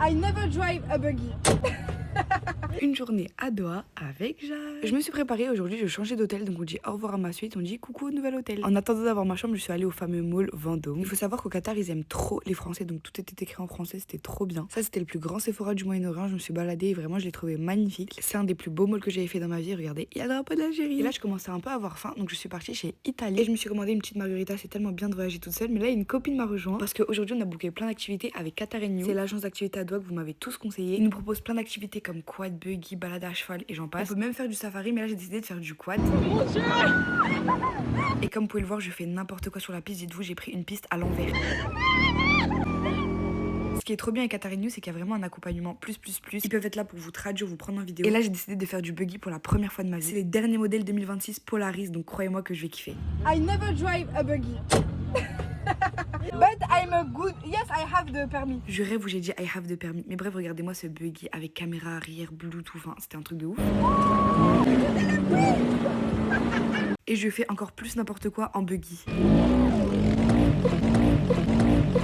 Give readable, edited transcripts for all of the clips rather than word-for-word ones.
I never drive a buggy. Une journée à Doha avec Jade. Je me suis préparée aujourd'hui, je changeais d'hôtel, donc on dit au revoir à ma suite, on dit coucou au nouvel hôtel. En attendant d'avoir ma chambre, je suis allée au fameux mall Vendôme. Il faut savoir qu'au Qatar, ils aiment trop les Français, donc tout était écrit en français, c'était trop bien. Ça, c'était le plus grand Sephora du Moyen-Orient, je me suis baladée et vraiment, je l'ai trouvé magnifique. C'est un des plus beaux malls que j'avais fait dans ma vie, regardez, il y a le drapeau de l'Algérie. Et là, je commençais un peu à avoir faim, donc je suis partie chez Italie et je me suis commandé une petite margarita, c'est tellement bien de voyager toute seule. Mais là, une copine m'a rejoint parce qu'aujourd'hui, on a booké plein d'activités avec Qatar New. C'est l'agence d'activités à Doha que vous m'avez tous conseillé. Ils nous proposent plein d'activités comme quad, buggy, balade à cheval et j'en passe. On peut même faire du safari, mais là j'ai décidé de faire du quad. Et comme vous pouvez le voir, je fais n'importe quoi sur la piste. Dites-vous, j'ai pris une piste à l'envers. Ce qui est trop bien avec Qatar New, c'est qu'il y a vraiment un accompagnement plus. Ils peuvent être là pour vous traduire, vous prendre en vidéo. Et là, j'ai décidé de faire du buggy pour la première fois de ma vie. C'est les derniers modèles 2026 Polaris, donc croyez-moi que je vais kiffer. I never drive a buggy. But I'm a good. Yes, I have the permis. Je rêve où j'ai dit I have the permis. Mais bref, regardez-moi ce buggy avec caméra arrière, Bluetooth, enfin, c'était un truc de ouf. Et je fais encore plus n'importe quoi en buggy.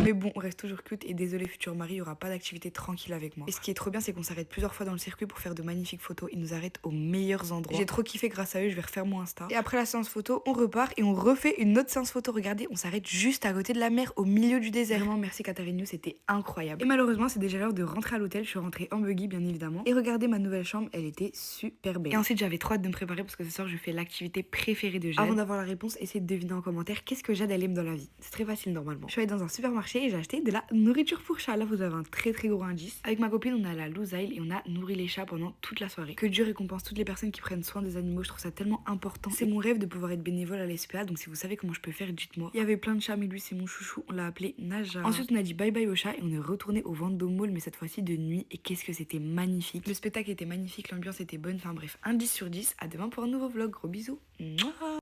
Mais bon, on reste toujours cute et désolé futur mari, il n'y aura pas d'activité tranquille avec moi. Et ce qui est trop bien, c'est qu'on s'arrête plusieurs fois dans le circuit pour faire de magnifiques photos. Ils nous arrêtent aux meilleurs endroits. J'ai trop kiffé grâce à eux, je vais refaire mon Insta. Et après la séance photo, on repart et on refait une autre séance photo. Regardez, on s'arrête juste à côté de la mer, au milieu du désert. Vraiment, merci Qatar New, c'était incroyable. Et malheureusement, c'est déjà l'heure de rentrer à l'hôtel. Je suis rentrée en buggy, bien évidemment. Et regardez ma nouvelle chambre, elle était super belle. Et ensuite, j'avais trop hâte de me préparer parce que ce soir, je fais l'activité préférée de Jade. Avant d'avoir la réponse, essayez de deviner en commentaire qu'est-ce que Jade elle aime dans la vie. C'est très facile normalement. Je suis allée dans un supermarché et j'ai acheté de la nourriture pour chat. Là, vous avez un très gros indice. Avec ma copine, on a la Louzaïl et on a nourri les chats pendant toute la soirée. Que Dieu récompense toutes les personnes qui prennent soin des animaux. Je trouve ça tellement important. C'est mon rêve de pouvoir être bénévole à l'SPA. Donc, si vous savez comment je peux faire, dites-moi. Il y avait plein de chats, mais lui, c'est mon chouchou. On l'a appelé Naja. Ensuite, on a dit bye bye au chat et on est retourné au Vendôme Mall, mais cette fois-ci de nuit. Et qu'est-ce que c'était magnifique. Le spectacle était magnifique, l'ambiance était bonne. Enfin bref, un 10 sur 10. À demain pour un nouveau vlog. Gros bisous. Mouah.